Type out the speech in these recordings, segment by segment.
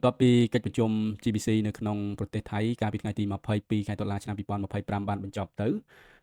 បន្ទាប់ពីកិច្ចប្រជុំ GBC នៅក្នុងប្រទេសថៃកាលពីថ្ងៃទី22 ខែតុលា ឆ្នាំ2025បានបញ្ចប់ទ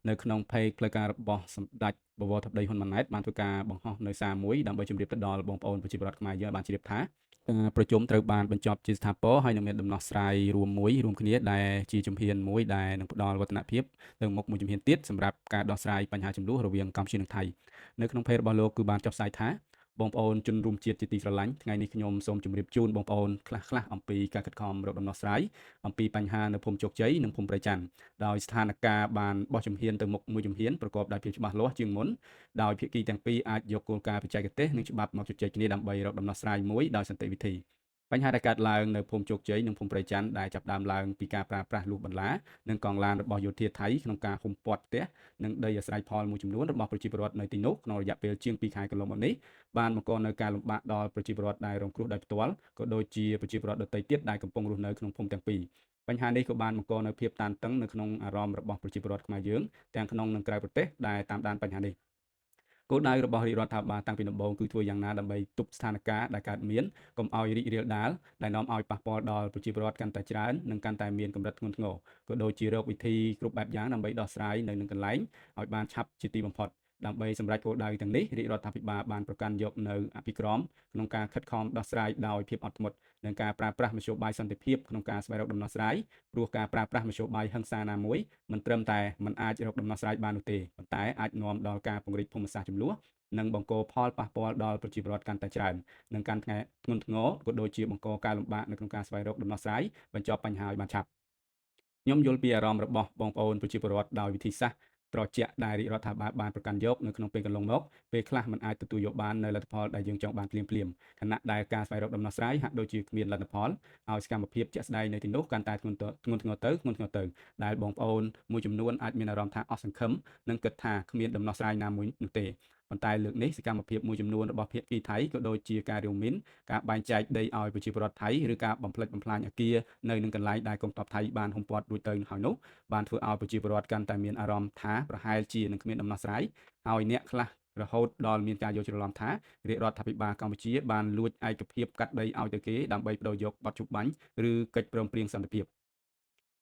ៅនៅក្នុងផេកផ្លូវការរបស់សម្ដេចបវរធិបតីហ៊ុនម៉ាណែតបានធ្វើការបង្ហោះនៅសារមួយដើម្បីជម្រាបទៅដល់បងប្អូនប្រជាពលរដ្ឋខ្មែរយើងឲ្យបានជ្រាបថាការប្រជុំត្រូវបានបញ្ចប់ជាស្ថាពរហើយនឹងមានដំណោះស្រាយរួមគ្នាដែលជាជំហានមួយដែលនឹងផ្ដល់វឌ្ឍនភាពទៅមុខមួយជំហានទៀតសម្រាប់ការដោះស្រាយបញ្ហាជម្លោះរវាងកម្ពុជានិងថៃនៅក្នុងផេករបស់លោកគឺបានចុះផ្សាយថាបងប្អូនជនរួមជាតិជាទីស្រឡាញ់ថ្ងៃនេះខ្ញុំសូមជម្រាបជូនបងប្អូនខ្លះៗអំពីការខិតខំរកដំណោះស្រាយអំពីបញ្ហានៅភូមិជោគជ័យនិងភូមិព្រៃច័ន្ទដោយស្ថានភាពបានបោះជំហានទៅមុខមួយជំហានប្រកបដោយភាពច្បាស់លាស់ជាងមុនដោយភាគីទាំងពីរអាចយកគោលការណ៍បច្ចេកទេសនិងច្បាប់មកជជែកគ្នាដើម្បីរកដំណោះស្រាយមួយដោយសន្តិវិធីបញ្ហាដែលកើតឡើងនៅភូមិជោគជ័យនិងភូមិព្រៃច័ន្ទដែលចាប់ផ្ដើមឡើងពីការប្រើប្រាស់លូសបន្លានិងកង់ឡានរបស់យោធាថៃក្នុងការហ៊ុមព័ទ្ធផ្ទះនិងដីអាស្រ័យផលមួយចំនួនរបស់ប្រជាពលរដ្ឋនៅទីនោះក្នុងរយៈពេលជាង2ខែកន្លងមកនេះបានបង្កនូវការលំបាកដល់ប្រជាពលរដ្ឋដែលរងគ្រោះដោយផ្ទាល់ក៏ដូចជាប្រជាពលរដ្ឋដទៃទៀតដែលកំពុងរស់នៅក្នុងភូមិទាំងពីរបញ្ហានេះក៏បានបង្កនូវភាពតានតឹងនៅក្នុងអារម្មណ៍របស់ប្រជាពលរដ្ឋខ្មែរយើងទាំងក្នុងនិងក្រៅប្រទេសដែលតាមដានបញ្ហានេះគោលដៅរបស់រាជរដ្ឋាភិបាលតាំងពីដំបូងគឺធ្វើយ៉ាងណាដើម្បីទប់ស្ថានភាពដែលកើតមានកុំឲ្យរីករាលដាលដែលនាំឲ្យប៉ះពាល់ដល់ប្រជាពលរដ្ឋកាន់តែច្រើននិងកាន់តែមានកម្រិតធ្ងន់ធ្ងរក៏ដូចជារកវិធីគ្រប់បែបយ៉ាងដើម្បីដោះស្រាយនៅនឹងកន្លែងឲ្យបានឆាប់ជាទីបំផុតដើម្បីសម្រេចគោលដៅទាំងនេះរាជរដ្ឋាភិបាលបានប្រកាន់យកនៅអភិក្រមក្នុងការខិតខំដោះស្រាយដោយភាពអត់ធ្មត់និងការប្រើប្រាស់មធ្យោបាយសន្តិភាពក្នុងការស្វែងរកដំណោះស្រាយព្រោះការប្រើប្រាស់មធ្យោបាយហិង្សាណាមួយមិនត្រឹមតែមិនអាចរកដំណោះស្រាយបាននោះទេប៉ុន្តែអាចនាំដល់ការពង្រីកភូមិសាស្ត្រចំនួននិងបង្កផលប៉ះពាល់ដល់ប្រជាពលរដ្ឋកាន់តែច្រើននិងកាន់តែធ្ងន់ធ្ងរក៏ដូចជាបង្កការលំបាកនៅក្នុងការស្វែងរកដំណោះស្រាយបញ្ចប់បញ្ហាឲ្យបានឆាប់ខ្ញុំយល់ពីអារម្មណ៍របស់បងប្អូនប្រជាពលរដ្ឋដោយវិធីសាស្ត្រត្រជាក់ដែលរាជរដ្ឋាភិបាលបានប្រកាន់យកនៅក្នុងពេលកន្លងមកពេលខ្លះមិនអាចទទួលយកបាននៅលទ្ធផលដែលយើងចង់បានភ្លាមៗខណៈដែលការស្វែងរកដំណោះស្រាយហាក់ដូចជាគ្មានលទ្ធផលឲ្យសកម្មភាពជាក់ស្ដែងនៅទីនោះកាន់តែធ្ងន់ធ្ងរទៅដែលបងប្អូនមួយចំនួនអាចមានអារម្មណ៍ថាអស់សង្ឃឹមនិងគិតថាគ្មានដំណោះស្រាយណាមួយនោះទេប៉ុន្តែលើកនេះសកម្មភាពមួយចំនួនរបស់ភាគីថៃក៏ដូចជាការរាវមានការបែងចែកដីឲ្យប្រជាពលរដ្ឋថៃឬការបំផ្លិចបំផ្លាញអគារនៅនឹងកន្លែងដែលកងទ័ពថៃបានហ៊ុមព័ទ្ធរួចទៅហើយនោះបានធ្វើឲ្យប្រជាពលរដ្ឋកាន់តែមានអារម្មណ៍ថាប្រហែលជានឹងគ្មានដំណោះស្រាយហើយអ្នកខ្លះរហូតដល់មានការយល់ច្រឡំថារាជរដ្ឋាភិបាលកម្ពុជាបានលួចឯកភាពកាត់ដីឲ្យទៅគេដើម្បីបដូរយកបទជុបបាញ់ឬកិច្ចព្រមព្រៀងសន្តិភា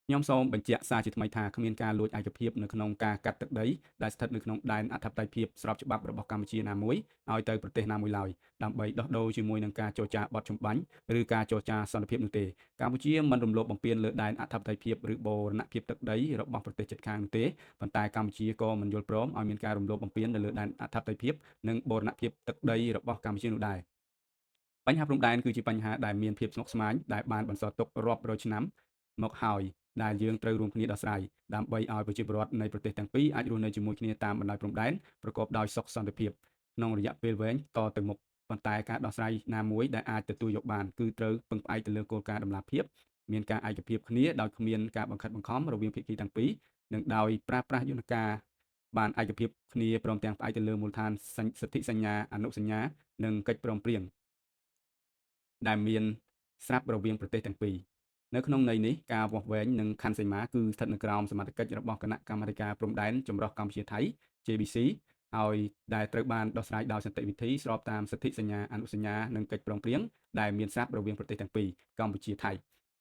ពខ្ញុំសូមបញ្ជាក់សារជាថ្មីថាគ្មានការលួចឯកភាពនៅក្នុងការកាត់ទឹកដីដែលស្ថិតនៅក្នុងដែនអធិបតេយ្យភាពស្របច្បាប់របស់កម្ពុជាណាមួយឲ្យទៅប្រទេសណាមួយឡើយដើម្បីដោះដូរជាមួយនឹងការចរចាបទជំបាញ់ឬការចរចាសន្តិភាពនោះទេកម្ពុជាមិនរំលោភបំពានលើដែនអធិបតេយ្យភាពឬបូរណភាពទឹកដីរបស់ប្រទេសជិតខាងនោះទេប៉ុន្តែកម្ពុជាក៏មិនយល់ព្រមឲ្យមានការរំលោភបំពាននៅលើដែនអធិបតេយ្យភាពនិងបូរណភាពទឹកដីរបស់កម្ពុជានោះដែរបញ្ហាព្រំដែនគឺជាបញ្ហាដែលមានភាពស្មុគស្មាញដែលបានបន្សល់ទុករាប់រយឆ្នាំមកហើយដែលយើងត្រូវរួមគ្នាដោះស្រាយដើម្បីឲ្យប្រជាពលរដ្ឋនៃប្រទេសទាំងពីរអាចរស់នៅជាមួយគ្នាតាមបណ្ដោយព្រំដែនប្រកបដោយសុខសន្តិភាពក្នុងរយៈពេលវែងតទៅមុខប៉ុន្តែការដោះស្រាយណាមួយដែលអាចទទួលយកបានគឺត្រូវពឹងផ្អែកទៅលើគោលការណ៍តម្លាភាពមានការឯកភាពគ្នាដោយគ្មានការបង្ខិតបង្ខំរវាងភាគីទាំងពីរនិងដោយប្រើប្រាស់យន្តការបានឯកភាពគ្នាព្រមទាំងផ្អែកទៅលើមូលដ្ឋានសន្ធិសញ្ញាអនុសញ្ញានិងកិច្ចព្រមព្រៀងដែលមានស្រាប់រវាងប្រទេសទាំងពីរនៅក្នុងន័យនេះការវាស់វែងនិងខណ្ឌសីមាគឺស្ថិតនៅក្រោមសមត្ថកិច្ចរបស់គណៈកម្មាធិការព្រំដែនចម្រុះកម្ពុជាថៃ JBC ហើយដែលត្រូវបានដោះស្រាយដោយសន្តិវិធីស្របតាមសន្ធិសញ្ញាអនុសញ្ញានិងកិច្ចព្រមព្រៀងដែលមានស្រាប់រវាងប្រទេសទាំងពីរកម្ពុជាថៃ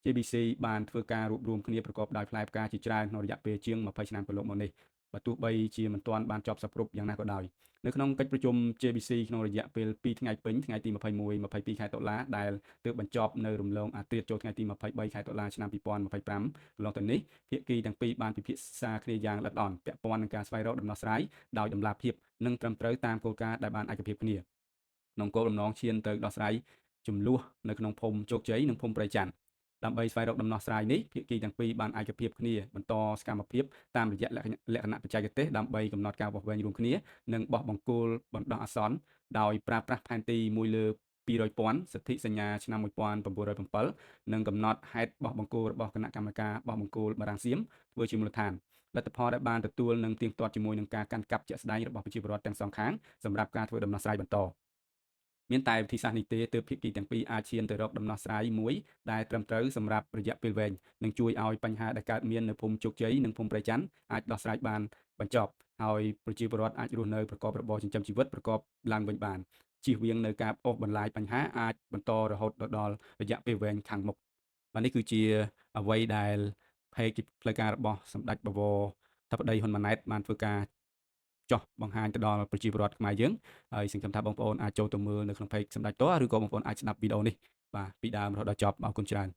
JBC បានធ្វើការរួបរวมគ្នាប្រកបដោយផ្លែផ្កាជាច្រើនក្នុងរយៈពេលជាង20ឆ្នាំកន្លងមកនេះបើទោះបីជាមិនទាន់បានចប់សព្វគ្រប់យ៉ាងណាក៏ដោយនៅក្នុងកិច្ចប្រជុំ JBC ក្នុងរយៈពេល2ថ្ងៃពេញថ្ងៃទី21 22ខែតុលាដែលទើបបញ្ចប់នៅរំលងអាធ្រាត្រចូលថ្ងៃទី23ខែតុលាឆ្នាំ2025កន្លងទៅនេះភាគីទាំងពីរបានពិភាក្សាគ្នាយ៉ាងល្អិតល្អន់ពាក់ព័ន្ធនឹងការស្វែងរកដំណោះស្រាយដោយតម្លាភាពនិងត្រឹមត្រូវតាមគោលការណ៍ដែលបានឯកភាពគ្នាក្នុងគោលបំណងឈានទៅដោះស្រាយចំនួននៅក្នុងភូមិជោគជ័យនិងភូមិព្រៃច័ន្ទដើម្បីស្វែងរកដំណោះស្រាយនេះភាគីទាំងពីរបានឯកភាពគ្នាបន្តសកម្មភាពតាមរយៈលក្ខណៈបច្ចេកទេសដើម្បីកំណត់ការវាស់វែងរួមគ្នានិងបោះបង្គោលបណ្ដោះអាសន្នដោយប្រើប្រាស់ផែនទី1លើ200,000សន្ធិសញ្ញាឆ្នាំ1907និងកំណត់ហេតុបោះបង្គោលរបស់គណៈកម្មការបោះបង្គោលបារាំងសៀមធ្វើជាមូលដ្ឋានលទ្ធផលដែលបានទទួលនឹងទៀងទាត់ជាមួយនឹងការកាន់កាប់ជាក់ស្ដែងរបស់ប្រជាពលរដ្ឋទាំងសងខាងសម្រាប់ការធ្វើដំណោះស្រាយបន្ត មានតែវិធីសាស្ត្រនេះទេទើបភាគីទាំងពីរអាចឈានទៅរកដំណោះស្រាយមួយដែលត្រឹមត្រូវសម្រាប់រយៈពេលវែង និងជួយឲ្យបញ្ហាដែលកើតមាននៅភូមិជោគជ័យនិងភូមិព្រៃច័ន្ទអាចដោះស្រាយបានបញ្ចប់ ហើយប្រជាពលរដ្ឋអាចរស់នៅប្រកបរបរចិញ្ចឹមជីវិតប្រកបឡើងវិញបានជៀសវាងនៅការអូសបន្លាយបញ្ហាអាចបន្តរហូតដល់រយៈពេលវែងខាងមុខបាទនេះគឺជាអ្វីដែលផេកផ្លូវការរបស់សម្ដេចបវរធិបតីហ៊ុនម៉ាណែតបានធ្វើការចោះបង្ហាញទៅដល់ប្រជាពលរដ្ឋខ្មែរយើងហើយសង្ឃឹមថាបងប្អូនអាចចូលទៅមើលនៅក្នុង page សម្ដេចតឬក៏បងប្អូនអាចស្ដាប់វីដេអូនេះបាទពីដើមរហូតដល់ចប់អរគុណច្រើន